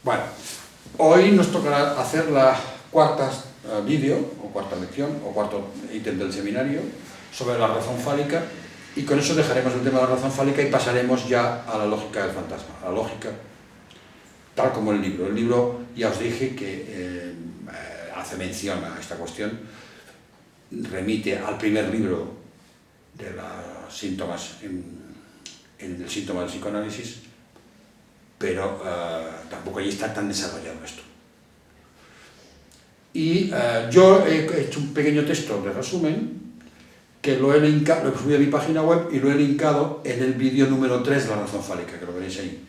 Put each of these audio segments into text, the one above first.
Bueno, hoy nos tocará hacer la cuarta vídeo, o cuarta lección, o cuarto ítem del seminario, sobre la razón fálica, y con eso dejaremos el tema de la razón fálica y pasaremos ya a la lógica del fantasma, a la lógica tal como el libro. El libro, ya os dije que hace mención a esta cuestión, remite al primer libro de los síntomas, en el síntoma del psicoanálisis, pero tampoco ahí está tan desarrollado esto. Y yo he hecho un pequeño texto de resumen, que lo he subido a mi página web y lo he linkado en el vídeo número 3 de la razón fálica, que lo veréis ahí.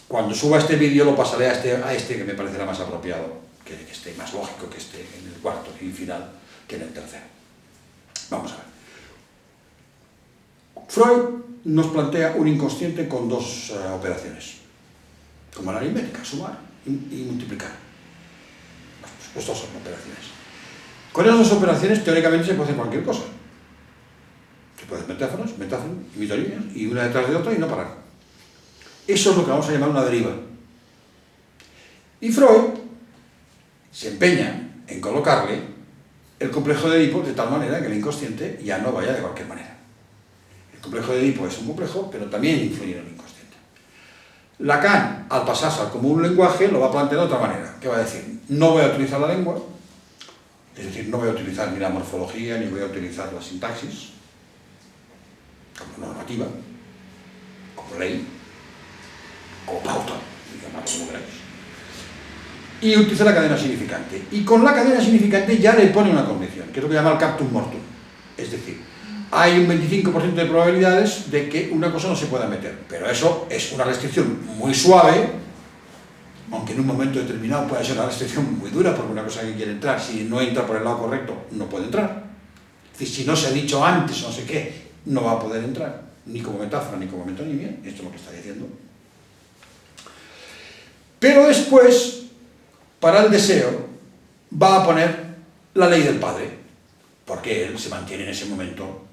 Cuando suba este vídeo lo pasaré a este que me parecerá más apropiado, que esté más lógico, que esté en el cuarto y final que en el tercero. Vamos a ver. Freud nos plantea un inconsciente con dos operaciones, como la aritmética, sumar y multiplicar. Pues dos son operaciones. Con esas dos operaciones teóricamente se puede hacer cualquier cosa. Se puede hacer metáforas y mitolíneas, y una detrás de otra y no parar. Eso es lo que vamos a llamar una deriva. Y Freud se empeña en colocarle el complejo de Edipo de tal manera que el inconsciente ya no vaya de cualquier manera. El complejo de Edipo es un complejo, pero también influye en el inconsciente. Lacan, al pasarse al común lenguaje, lo va a plantear de otra manera. ¿Qué va a decir? No voy a utilizar la lengua, es decir, no voy a utilizar ni la morfología, ni voy a utilizar la sintaxis, como normativa, como ley, como pauta, llamadlo como queráis. Y utiliza la cadena significante. Y con la cadena significante ya le pone una condición, que es lo que llama el captum mortuum. Es decir, hay un 25% de probabilidades de que una cosa no se pueda meter. Pero eso es una restricción muy suave, aunque en un momento determinado puede ser una restricción muy dura, porque una cosa que quiere entrar, si no entra por el lado correcto, no puede entrar. Es decir, si no se ha dicho antes no sé qué, no va a poder entrar, ni como metáfora, ni como metonimia. Esto es lo que está diciendo. Pero después, para el deseo, va a poner la ley del padre, porque él se mantiene en ese momento,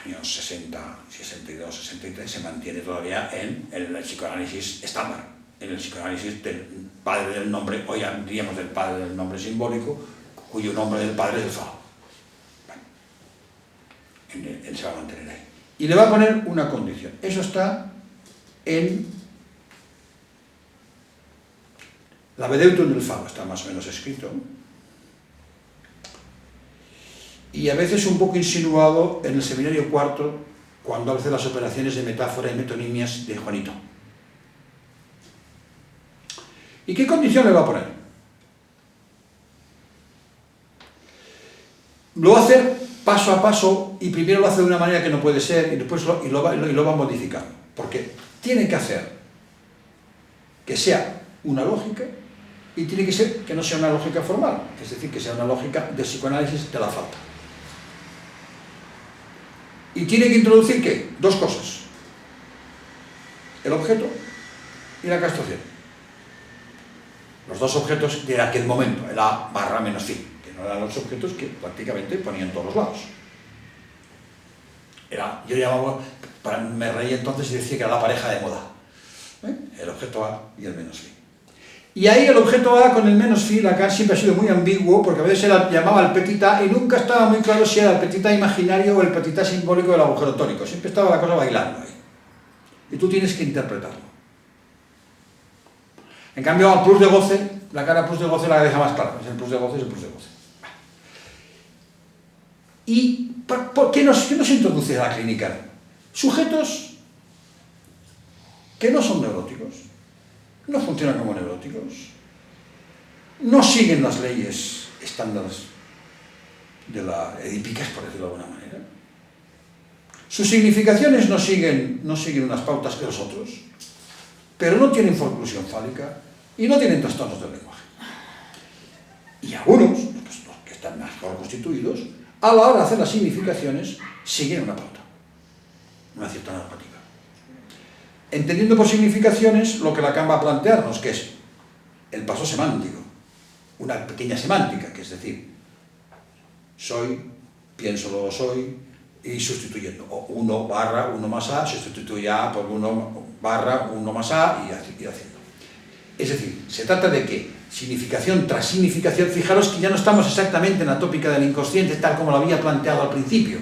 años 60, 62, 63, se mantiene todavía en el psicoanálisis estándar, en el psicoanálisis del padre del nombre, hoy diríamos del padre del nombre simbólico, cuyo nombre del padre es el falo. Bueno, él se va a mantener ahí. Y le va a poner una condición. Eso está en la Vedeutum del falo, está más o menos escrito, y a veces un poco insinuado en el seminario cuarto, cuando hace las operaciones de metáfora y metonimias de Juanito. ¿Y qué condición le va a poner? Lo va a hacer paso a paso, y primero lo hace de una manera que no puede ser, y después lo va modificando, porque tiene que hacer que sea una lógica, y tiene que ser que no sea una lógica formal, es decir, que sea una lógica de psicoanálisis de la falta. Y tiene que introducir, ¿qué? Dos cosas. El objeto y la castración. Los dos objetos de aquel momento, el A barra menos phi, que no eran los objetos que prácticamente ponían todos los lados. Yo llamaba, me reía entonces y decía que era la pareja de moda. El objeto A y el menos phi. Y ahí el objeto A con el menos phi, Lacan siempre ha sido muy ambiguo, porque a veces se llamaba el petit a y nunca estaba muy claro si era el petit a imaginario o el petit a simbólico del agujero tónico. Siempre estaba la cosa bailando ahí. Y tú tienes que interpretarlo. En cambio, al plus de goce, Lacan al plus de goce la deja más clara. Es el plus de goce, es el plus de goce. ¿Y por qué nos introduce a la clínica? Sujetos que no son neuróticos, no funcionan como neuróticos, no siguen las leyes estándares de la edípicas, por decirlo de alguna manera. Sus significaciones no siguen unas pautas que los otros, pero no tienen forclusión fálica y no tienen trastornos del lenguaje. Y algunos, los que están mejor constituidos, a la hora de hacer las significaciones, siguen una pauta, una cierta normativa. Entendiendo por significaciones lo que Lacan va a plantearnos, que es el paso semántico, una pequeña semántica, que es decir, soy, pienso, luego soy, y sustituyendo, o 1 barra 1 más A, se sustituye A por 1 barra 1 más A, y haciendo. Es decir, se trata de que significación tras significación, fijaros que ya no estamos exactamente en la tópica del inconsciente tal como lo había planteado al principio.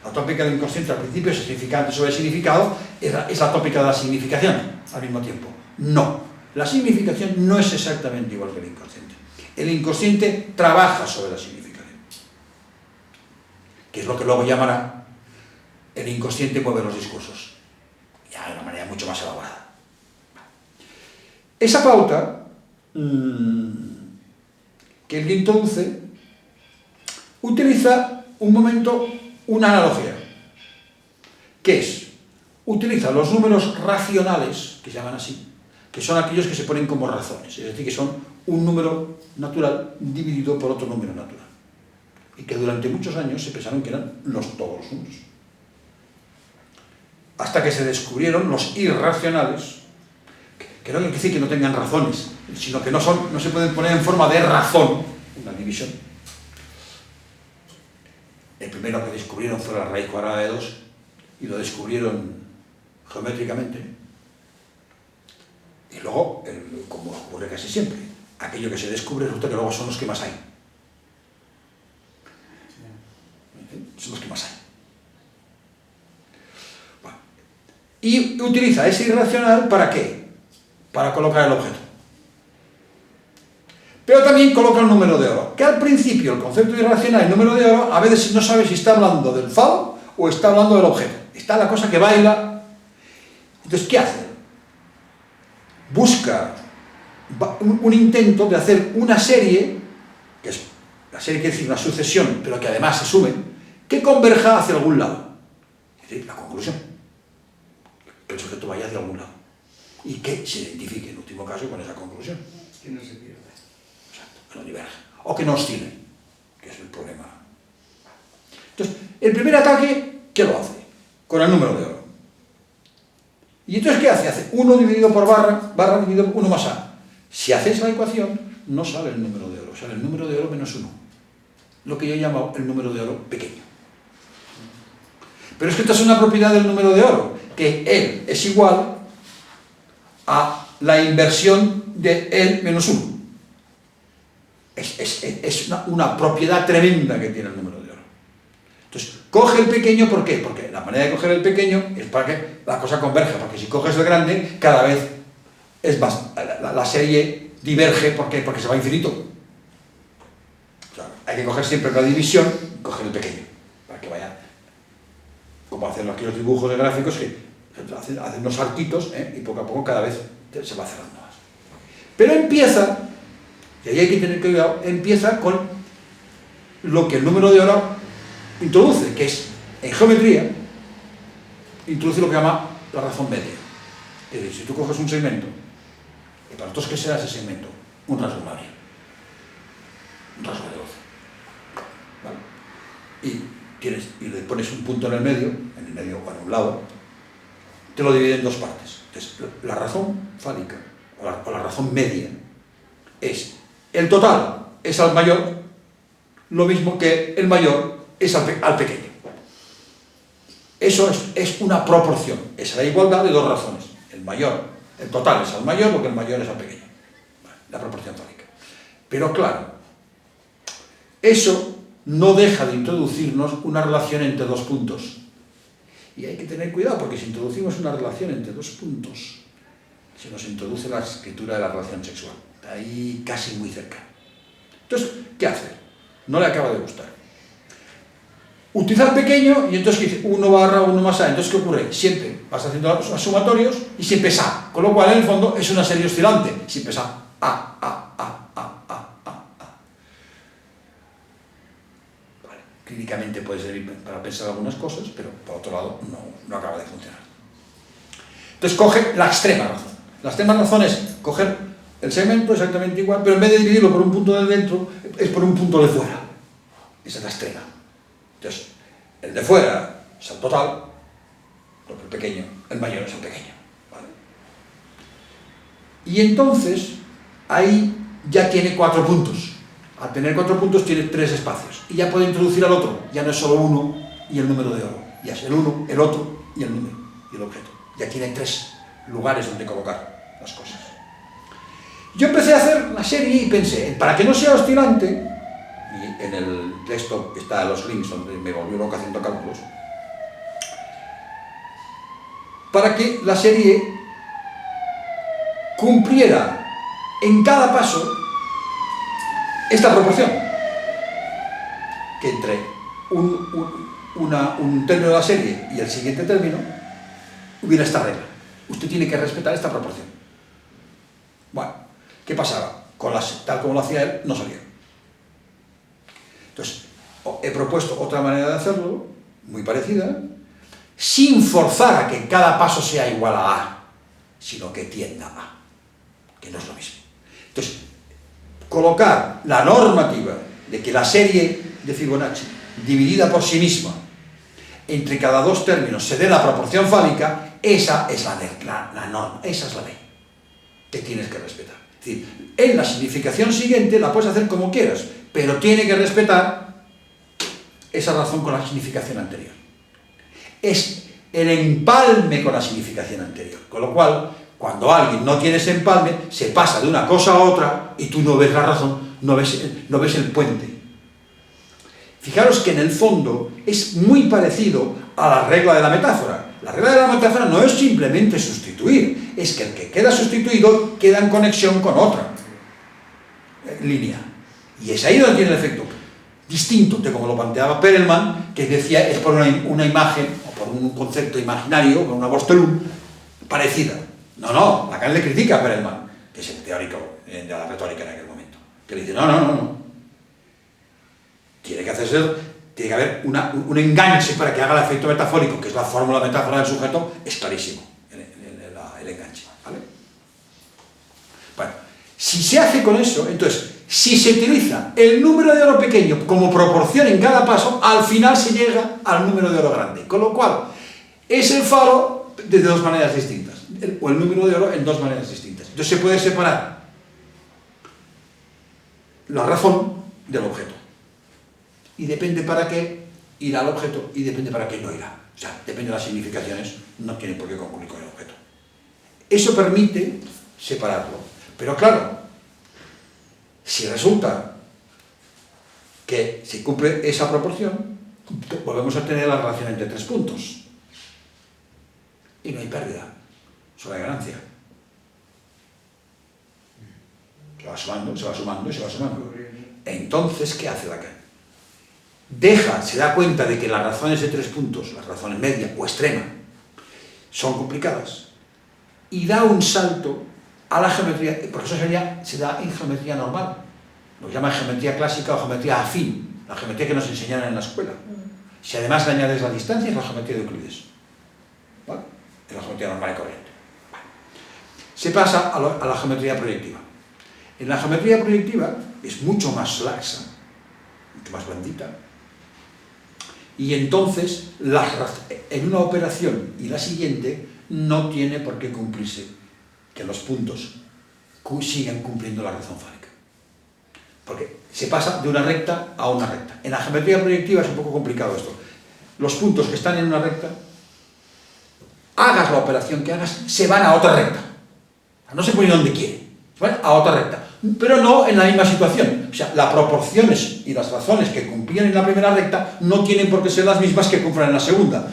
La tópica del inconsciente al principio es significante sobre significado, es la tópica de la significación al mismo tiempo. No, la significación no es exactamente igual que el inconsciente. El inconsciente trabaja sobre la significación, que es lo que luego llamará el inconsciente mueve los discursos, ya de una manera mucho más elaborada. Esa pauta que él introduce utiliza un momento una analogía, que es, utiliza los números racionales, que se llaman así, que son aquellos que se ponen como razones, es decir, que son un número natural dividido por otro número natural, y que durante muchos años se pensaron que eran todos los números, hasta que se descubrieron los irracionales, que no quiere decir que no tengan razones, sino que no se pueden poner en forma de razón, una división. El primero que descubrieron fue la raíz cuadrada de 2, y lo descubrieron geométricamente. Y luego, como ocurre casi siempre, aquello que se descubre resulta que luego son los que más hay. Son los que más hay. Bueno. Y utiliza ese irracional ¿para qué? Para colocar el objeto. Pero también coloca el número de oro, que al principio el concepto de irracional, el número de oro, a veces no sabe si está hablando del falo o está hablando del objeto. Está la cosa que baila. Entonces, ¿qué hace? Busca un intento de hacer una serie, que es la serie quiere decir una sucesión, pero que además se sume, que converja hacia algún lado. Es decir, la conclusión. Que el sujeto vaya hacia algún lado. Y que se identifique, en último caso, con esa conclusión. Que no se pierda. Exacto, que no diverja. O que no oscile, que es el problema. Entonces, el primer ataque, ¿qué lo hace? Con el número de oro. ¿Y entonces qué hace? Hace 1 dividido por barra dividido por 1 más a. Si haces la ecuación, no sale el número de oro, sale el número de oro menos 1. Lo que yo llamo el número de oro pequeño. Pero es que esta es una propiedad del número de oro, que él es igual a la inversión de él menos 1. Es una propiedad tremenda que tiene el número de oro. Entonces, coge el pequeño, ¿por qué? Porque la manera de coger el pequeño es para que la cosa converja, porque si coges el grande, cada vez es más, la serie diverge, ¿por qué? Porque se va a infinito. O sea, hay que coger siempre la división y coger el pequeño, para que vaya, como hacen aquellos dibujos de gráficos, que hacen unos saltitos, y poco a poco cada vez se va cerrando más. Pero empieza, y ahí hay que tener cuidado, empieza con lo que el número de oro introduce, que es, en geometría, introduce lo que llama la razón media. Es decir, si tú coges un segmento, y para nosotros, ¿qué será ese segmento? Un rasgo binario. Un rasgo de 12. ¿Vale? Y le pones un punto en el medio o en un lado, te lo divide en dos partes. Entonces, la razón fálica, o la razón media, es el total es al mayor, lo mismo que el mayor es al pequeño. Eso es una proporción, es la igualdad de dos razones. El total es al mayor, lo que el mayor es al pequeño. La proporción fálica. Pero claro, eso no deja de introducirnos una relación entre dos puntos. Y hay que tener cuidado, porque si introducimos una relación entre dos puntos, se nos introduce la escritura de la relación sexual. Ahí casi muy cerca. Entonces, ¿qué hace? No le acaba de gustar. Utilizar pequeño, y entonces dice 1 barra 1 más a. Entonces, ¿qué ocurre? Siempre vas haciendo los sumatorios y siempre es a. Con lo cual, en el fondo, es una serie oscilante. Siempre es a. Vale. Clínicamente puede servir para pensar algunas cosas, pero por otro lado, no acaba de funcionar. Entonces, coge la extrema razón. La extrema razón es coger el segmento exactamente igual, pero en vez de dividirlo por un punto de dentro, es por un punto de fuera. Esa es la extrema. Entonces, el de fuera es el total, lo que el pequeño, el mayor es el pequeño. ¿Vale? Y entonces, ahí ya tiene 4 puntos. Al tener 4 puntos tiene 3 espacios. Y ya puede introducir al otro. Ya no es solo 1 y el número de oro. Ya es el 1, el otro y el número y el objeto. Ya tiene 3 lugares donde colocar las cosas. Yo empecé a hacer la serie y pensé, para que no sea oscilante, y en el texto está los links donde me volvió loco haciendo cálculos, para que la serie cumpliera en cada paso esta proporción, que entre un término de la serie y el siguiente término hubiera esta regla. Usted tiene que respetar esta proporción. Bueno, ¿qué pasaba? Tal como lo hacía él, no salía. Entonces, he propuesto otra manera de hacerlo, muy parecida, sin forzar a que cada paso sea igual a A, sino que tienda a A, que no es lo mismo. Entonces, colocar la normativa de que la serie de Fibonacci, dividida por sí misma, entre cada dos términos se dé la proporción fálica, esa es la norma, esa es la ley que tienes que respetar. Es decir, en la significación siguiente la puedes hacer como quieras, pero tiene que respetar esa razón con la significación anterior. Es el empalme con la significación anterior, con lo cual, cuando alguien no tiene ese empalme, se pasa de una cosa a otra y tú no ves la razón, no ves el puente. Fijaros que en el fondo es muy parecido a la regla de la metáfora. La regla de la metáfora no es simplemente sustituir, es que el que queda sustituido queda en conexión con otra línea. Y es ahí donde tiene el efecto distinto de como lo planteaba Perelman, que decía es por una imagen, o por un concepto imaginario, por una Vorstellung parecida. No, Lacan le critica a Perelman, que es el teórico de la retórica en aquel momento, que le dice, no. Tiene que haber un enganche para que haga el efecto metafórico, que es la fórmula metáfora del sujeto, es clarísimo el enganche, ¿vale? Bueno, si se hace con eso, entonces, si se utiliza el número de oro pequeño como proporción en cada paso, al final se llega al número de oro grande, con lo cual es el faro de dos maneras distintas, o el número de oro en dos maneras distintas. Entonces se puede separar la razón del objeto. Y depende para qué irá al objeto y depende para qué no irá. O sea, depende de las significaciones, no tiene por qué concluir con el objeto. Eso permite separarlo. Pero claro, si resulta que se cumple esa proporción, volvemos a tener la relación entre tres puntos. Y no hay pérdida, solo hay ganancia. Se va sumando y se va sumando. Entonces, ¿qué hace Lacan? Se da cuenta de que las razones de tres puntos, las razones media o extrema, son complicadas y da un salto a la geometría, porque eso se da en geometría normal, lo llama geometría clásica o geometría afín, la geometría que nos enseñaron en la escuela. Si además le añades la distancia, es la geometría de Euclides, ¿vale? Es la geometría normal y corriente. Vale. Se pasa a la geometría proyectiva. En la geometría proyectiva es mucho más laxa, mucho más blandita. Y entonces, en una operación y la siguiente, no tiene por qué cumplirse que los puntos sigan cumpliendo la razón fálica. Porque se pasa de una recta a una recta. En la geometría proyectiva es un poco complicado esto. Los puntos que están en una recta, hagas la operación que hagas, se van a otra recta. No se ponen donde quieren, se van a otra recta. Pero no en la misma situación. O sea, las proporciones y las razones que cumplían en la primera recta no tienen por qué ser las mismas que cumplan en la segunda.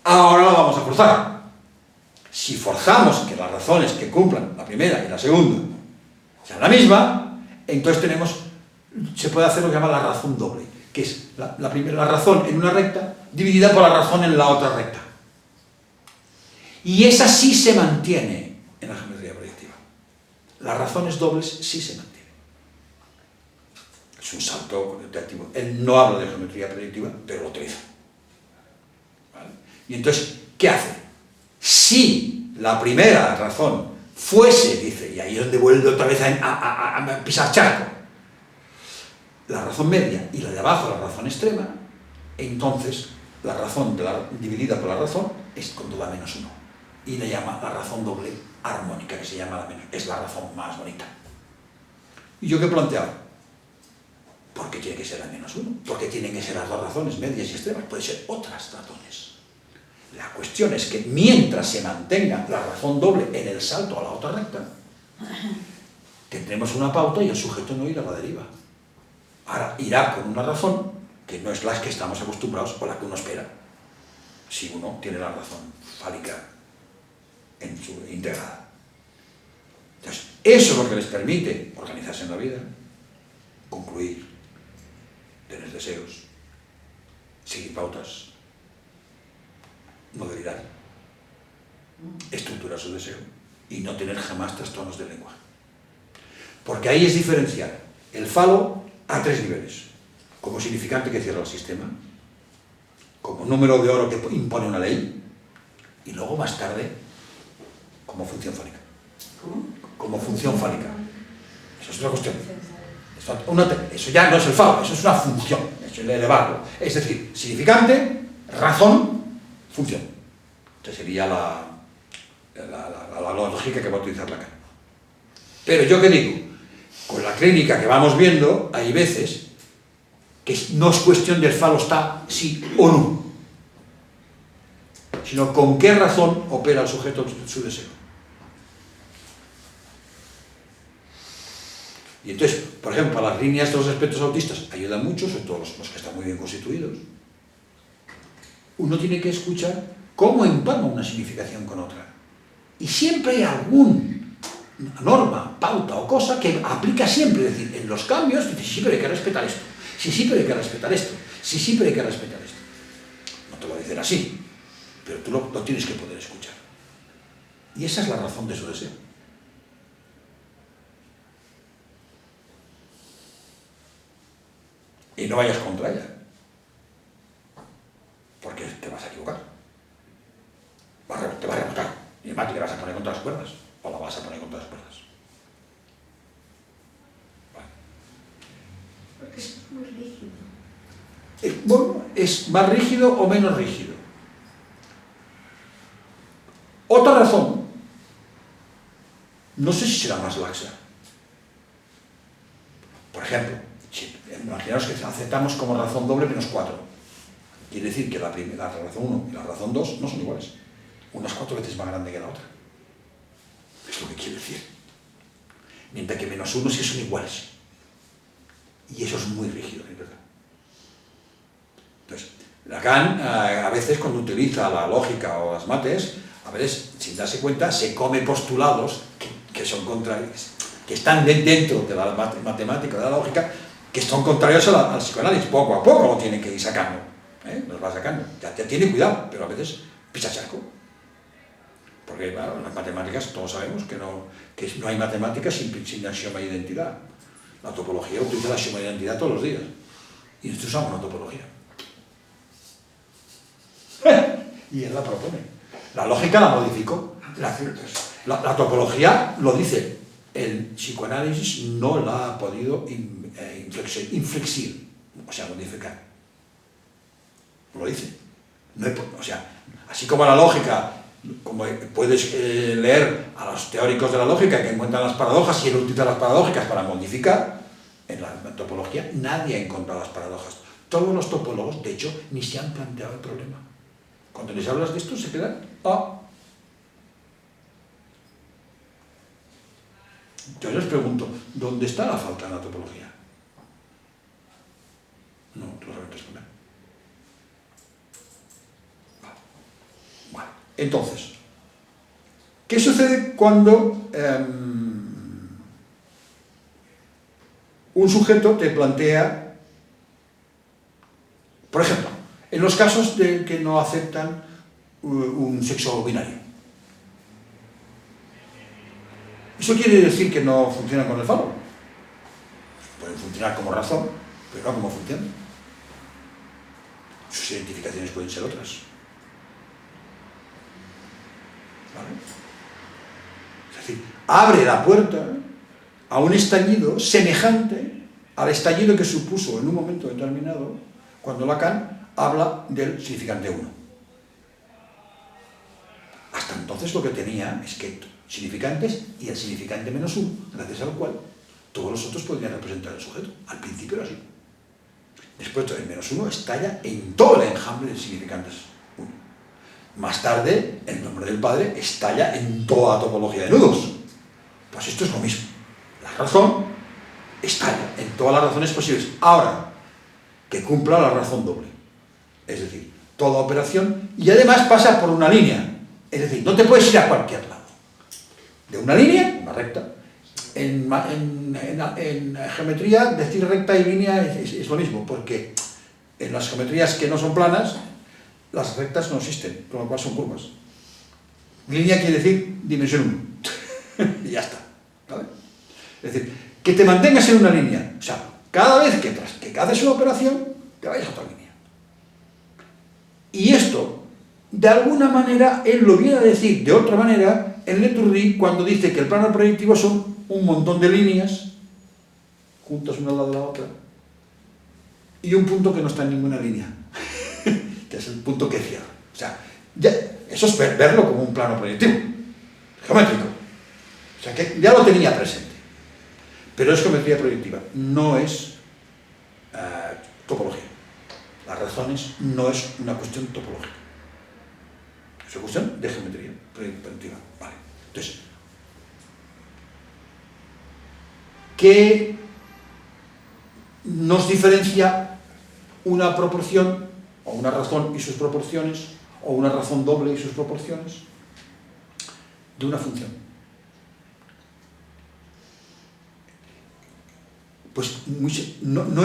Ahora la vamos a forzar. Si forzamos que las razones que cumplan la primera y la segunda sean la misma, entonces se puede hacer lo que se llama la razón doble, que es la razón en una recta dividida por la razón en la otra recta. Y esa sí se mantiene en la geometría proyectiva. Las razones dobles sí se mantienen. Es un salto cuantitativo. Él no habla de geometría proyectiva, pero lo utiliza. ¿Vale? Y entonces, ¿qué hace? Si la primera razón fuese, dice, y ahí es donde vuelve otra vez a pisar charco, la razón media y la de abajo, la razón extrema, entonces la razón dividida por la razón es con toda menos 1. Y le llama la razón doble armónica, que se llama la menos, es la razón más bonita. ¿Y yo qué he planteado? ¿Por qué tiene que ser la menos 1? ¿Por qué tienen que ser las dos razones medias y extremas? Pueden ser otras razones. La cuestión es que mientras se mantenga la razón doble en el salto a la otra recta, tendremos una pauta y el sujeto no irá a la deriva. Ahora, irá con una razón que no es la que estamos acostumbrados o la que uno espera, si uno tiene la razón fálica en su integrada. Entonces, eso es lo que les permite organizarse en la vida, concluir, tener deseos, seguir pautas, no delirar, estructurar su deseo y no tener jamás trastornos de lenguaje. Porque ahí es diferenciar el falo a 3 niveles: como significante que cierra el sistema, como número de oro que impone una ley, y luego más tarde como función fálica. Como función fálica. Eso es otra cuestión. Eso ya no es el falo, eso es una función, eso es el elevarlo. Es decir, significante, razón, función. Esta sería la lógica que va a utilizar Lacan. Pero yo que digo, con la clínica que vamos viendo, hay veces que no es cuestión del falo está sí o no, sino con qué razón opera el sujeto su deseo. Y entonces, por ejemplo, para las líneas de los espectros autistas ayudan mucho, sobre todo los que están muy bien constituidos. Uno tiene que escuchar cómo empalma una significación con otra. Y siempre hay alguna norma, pauta o cosa que aplica siempre. Es decir, en los cambios, dice, sí, pero hay que respetar esto. Sí, pero hay que respetar esto. Sí, pero hay que respetar esto. No te lo dicen así, pero tú lo tienes que poder escuchar. Y esa es la razón de su deseo. Y no vayas contra ella, porque te vas a equivocar. Te vas a rebotar. Y además te vas a poner contra las cuerdas, o la vas a poner contra las cuerdas. Vale. Porque es muy rígido. Bueno, ¿es más rígido o menos rígido? Otra razón, no sé si será más laxa. Por ejemplo, imaginaos que aceptamos como razón doble menos 4. Quiere decir que la razón 1 y la razón 2 no son iguales. Una es 4 veces más grande que la otra. Es lo que quiere decir. Mientras que menos 1 sí son iguales. Y eso es muy rígido, es verdad. Entonces, Lacan a veces cuando utiliza la lógica o las mates, a veces, sin darse cuenta, se come postulados que son contrarios, que están dentro de la matemática, de la lógica, que son contrarios al psicoanálisis. Poco a poco lo tiene que ir sacando. Los va sacando. Ya tiene cuidado, pero a veces pisa charco. Porque, claro, en las matemáticas todos sabemos que no hay matemáticas sin axioma de identidad. La topología utiliza el axioma de identidad todos los días. Y nosotros usamos una topología. Y él la propone. La lógica la modificó. La topología lo dice. El psicoanálisis no la ha podido inflexir, o sea, modificar. Lo dice. O sea, así como la lógica, como puedes leer a los teóricos de la lógica que encuentran las paradojas y él utiliza las paradójicas para modificar, en la topología nadie ha encontrado las paradojas. Todos los topólogos, de hecho, ni se han planteado el problema. Cuando les hablas de esto, se quedan, Yo les pregunto, ¿dónde está la falta en la topología? No, tú lo sabes responder. Vale. Entonces, ¿qué sucede cuando un sujeto te plantea, por ejemplo, en los casos de que no aceptan un sexo binario? ¿Eso quiere decir que no funcionan con el falo? Pueden funcionar como razón, pero no como función. Sus identificaciones pueden ser otras. ¿Vale? Es decir, abre la puerta a un estallido semejante al estallido que supuso en un momento determinado cuando Lacan habla del significante 1. Hasta entonces lo que tenía es que significantes y el significante menos 1, gracias al cual todos los otros podrían representar el sujeto. Al principio era así. Después el menos 1 estalla en todo el enjambre de significantes 1. Más tarde, el nombre del padre estalla en toda la topología de nudos. Pues esto es lo mismo. La razón estalla en todas las razones posibles. Ahora, que cumpla la razón doble. Es decir, toda operación, y además pasa por una línea. Es decir, no te puedes ir a cualquier lado. De una línea, una recta. En geometría, decir recta y línea es lo mismo, porque en las geometrías que no son planas, las rectas no existen, con lo cual son curvas. Línea quiere decir dimensión 1. Y ya está. ¿Vale? Es decir, que te mantengas en una línea. O sea, cada vez que haces una operación, te vayas a otra línea. Y esto, de alguna manera, él lo viene a decir de otra manera en Leturdi cuando dice que el plano proyectivo son un montón de líneas juntas una al lado de la otra y un punto que no está en ninguna línea, que es el punto que cierra. O sea, ya, eso es verlo como un plano proyectivo, geométrico. O sea, que ya lo tenía presente. Pero es geometría proyectiva, no es topología. Las razones no es una cuestión topológica. Es una cuestión de geometría proyectiva. Vale. Entonces, ¿qué nos diferencia una proporción, o una razón y sus proporciones, o una razón doble y sus proporciones, de una función? Pues no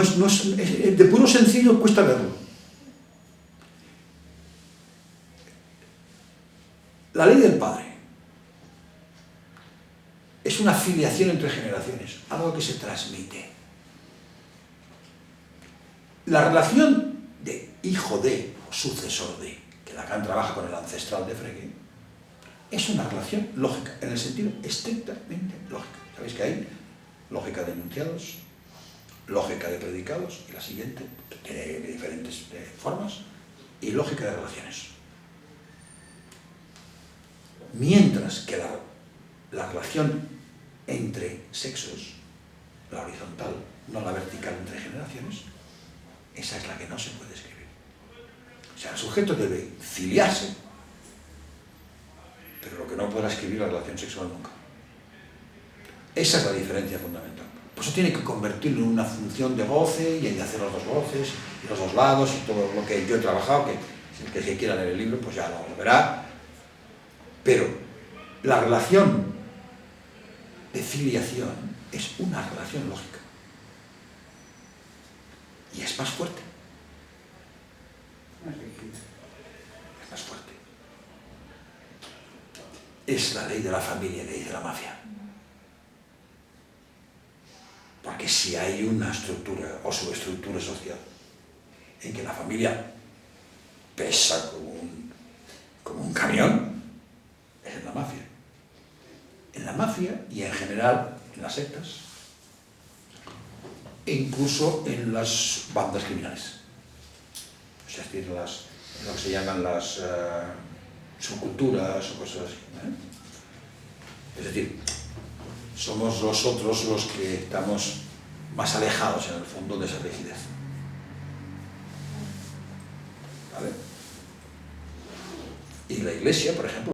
es de puro sencillo, cuesta verlo. La ley del padre es una filiación entre generaciones, algo que se transmite. La relación de hijo de o sucesor de, que Lacan trabaja con el ancestral de Frege, es una relación lógica, en el sentido estrictamente lógica. ¿Sabéis que hay lógica de enunciados, lógica de predicados, y la siguiente tiene diferentes formas, y lógica de relaciones? Mientras que la relación entre sexos, la horizontal, no la vertical entre generaciones, esa es la que no se puede escribir. O sea, el sujeto debe filiarse, pero lo que no podrá escribir la relación sexual nunca. Esa es la diferencia fundamental. Por eso tiene que convertirlo en una función de goce y en hacer los dos goces y los dos lados y todo lo que yo he trabajado, que si quiera leer el libro pues ya lo verá. Pero la relación de filiación es una relación lógica y es más fuerte. Es más fuerte. Es la ley de la familia, ley de la mafia. Porque si hay una estructura o subestructura social en que la familia pesa como un camión, es en la mafia. En la mafia y en general en las sectas, e incluso en las bandas criminales. O sea, es decir, lo que se llaman las subculturas o cosas así. Es decir, somos nosotros los que estamos más alejados en el fondo de esa rigidez. ¿Vale? Y la Iglesia, por ejemplo,